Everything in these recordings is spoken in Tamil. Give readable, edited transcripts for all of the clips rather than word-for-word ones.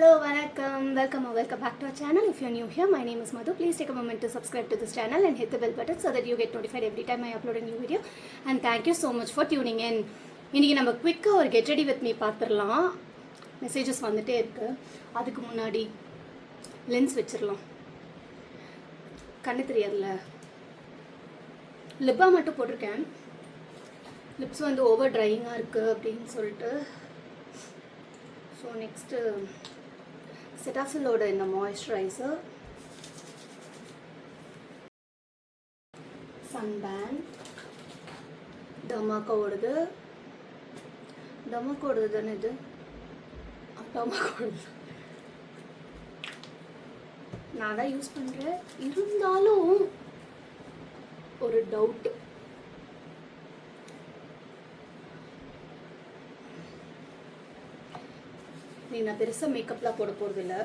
Hello, welcome or welcome back to our channel. If you're new here, my name is Madhu. Please take a moment to subscribe to this channel and hit the bell button so that you get notified every time I upload a new video. And thank you so much for tuning in. இன்னைக்கு நம்ம குவிக்காக ஒரு கெட் ரெடி வித் மீ பார்த்துடலாம். மெசேஜஸ் வந்துட்டே இருக்கு. அதுக்கு முன்னாடி லென்ஸ் வச்சிடலாம். கண்ணு தெரியாதுல்ல. லிப்பா மட்டும் போட்டிருக்கேன். லிப்ஸ் வந்து ஓவர் ட்ரையிங்காக இருக்குது அப்படின்னு சொல்லிட்டு. ஸோ நெக்ஸ்ட்டு செட்டாஃபிலோட இந்த மாய்ஸ்சரைசர், சன்பேன், டமாக்கோடது தானே இது, டமாக்கோடது நான் தான் யூஸ் பண்ணுறேன். இருந்தாலும் ஒரு டவுட்டு, நான் பெருசாக மேக்கப்லாம் போட போகிறதில்ல.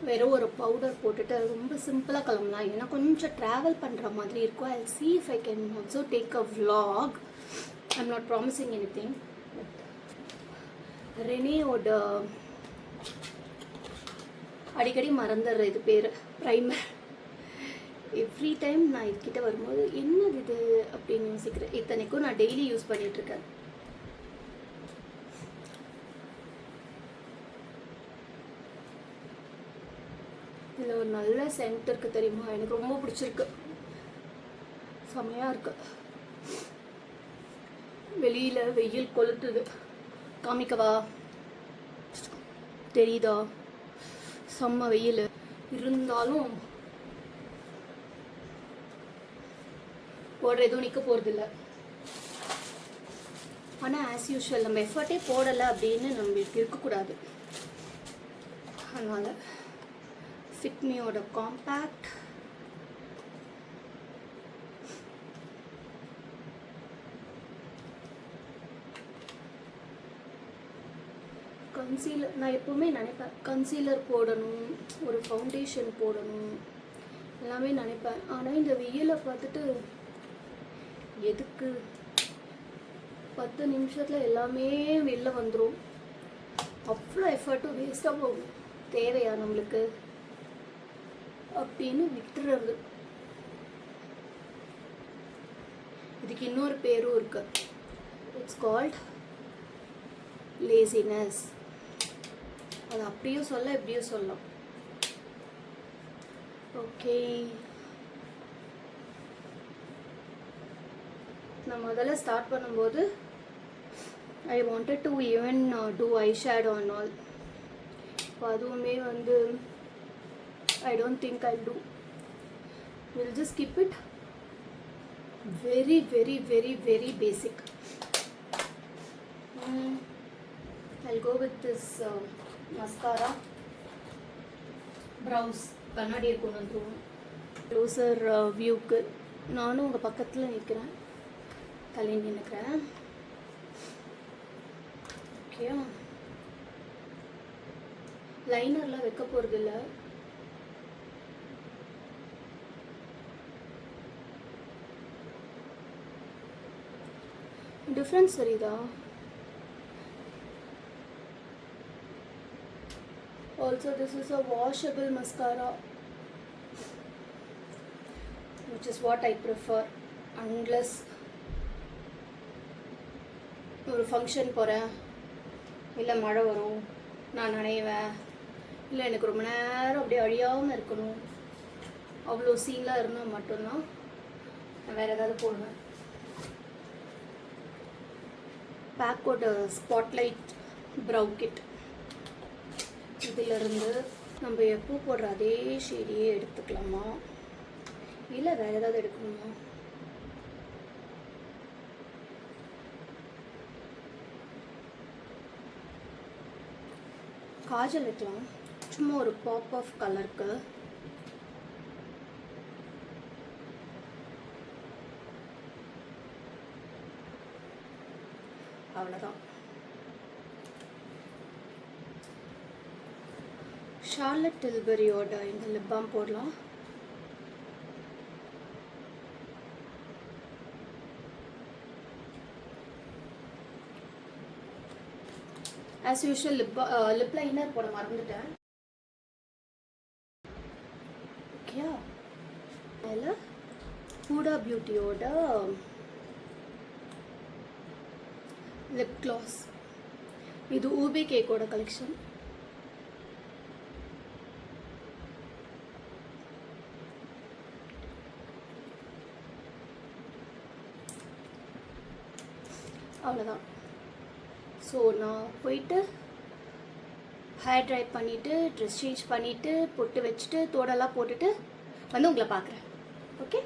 வெறும் ஒரு பவுடர் போட்டுட்டு ரொம்ப சிம்பிளாக கிளம்பலாம். ஏன்னா கொஞ்சம் ட்ராவல் பண்ணுற மாதிரி இருக்கும். I see if I can also take a vlog. I'm not promising anything. ரெனேயோட அடிக்கடி மறந்துடுற இது பேர் ப்ரைமர். எவ்ரி டைம் நான் இதுக்கிட்ட வரும்போது என்னது இது அப்படின்னு யோசிக்கிறேன். இத்தனைக்கும் நான் டெய்லி யூஸ் பண்ணிகிட்ருக்கேன். இதில் ஒரு நல்ல சென்ட் இருக்குது தெரியுமா, எனக்கு ரொம்ப பிடிச்சிருக்கு, செம்மையாக இருக்கு. வெளியில் வெயில் கொளுத்துது, காமிக்கவா? தெரியுதா? செம்ம வெயில். இருந்தாலும் போடுற எதுவும் நிற்க போகிறதில்ல. ஆனால் ஆஸ் யூஷுவல் நம்ம எஃபர்ட்டே போடலை அப்படின்னு நம்மளுக்கு இருக்கக்கூடாது. அதனால் ஃபிட்மியோட காம்பேக்ட், கன்சீலர். நான் எப்போவுமே நினைப்பேன் கன்சீலர் போடணும், ஒரு ஃபவுண்டேஷன் போடணும், எல்லாமே நினைப்பேன். ஆனால் இந்த வெயிலை பார்த்துட்டு எதுக்கு, 10 நிமிஷத்தில் எல்லாமே வெளில வந்துடும். அவ்வளோ எஃபர்ட்டும் வேஸ்ட்டாக போகும். தேவையா நம்மளுக்கு அப்படின்னு விட்டுறது. இதுக்கு இன்னொரு பேரும் இருக்கு. It's called laziness. அது அப்படியும் சொல்ல எப்படியும் சொல்லலாம். ஓகே, நான் முதல்ல ஸ்டார்ட் பண்ணும்போது I wanted to even do eye shadow and all. இப்போ அதுவுமே வந்து I don't think I'll do. We'll just keep it very basic. I'll go with this mascara. Brows கண்ணாடியை கொண்டு வந்துருவோம். க்ளோசர் வியூக்கு நானும் உங்கள் பக்கத்தில் நிற்கிறேன், தள்ளி நிற்கிறேன். ஓகே, லைனர்லாம் வைக்க போகிறதில்ல. டிஃப்ரென்ஸ் தெரியுதா? Also this is a washable mascara, which is what I prefer. Unless ஒரு ஃபங்க்ஷன் போகிறேன், இல்லை மழை வரும், நான் நனைவேன், இல்லை எனக்கு ரொம்ப நேரம் அப்படியே அழியாமல் இருக்கணும், அவ்வளோ சீன்லாம் இருந்தால் மட்டும்தான் நான் வேறு ஏதாவது போடுவேன். பேக்கோட ஸ்பாட்லைட் ப்ரௌ கிட், இதிலிருந்து நம்ம எப்போ போடுற அதே ஷேடியே எடுத்துக்கலாமா, இல்லை வேறு ஏதாவது எடுக்கணுமா? காஜல் வைக்கலாம், சும்மா ஒரு பாப் ஆஃப் கலருக்கு. அவ்வளோதான். ஷார்லட் டில்பரியோட இந்த லிப் பாம் போடலாம். ஆஸ் யூஷுவல் லிப் லைனர் போட மறந்துட்டேன். ஓகே, அதில் ஹூடா பியூட்டியோட லிப் க்ளாஸ். இது ஊபி கேக்கோட கலெக்ஷன். அவ்வளோதான். ஸோ நான் போயிட்டு ஹேர் ட்ரை பண்ணிவிட்டு ட்ரெஸ் சேஞ்ச் பண்ணிவிட்டு பொட்டு வச்சுட்டு தோடெல்லாம் போட்டுட்டு வந்து உங்களை பார்க்குறேன். ஓகே.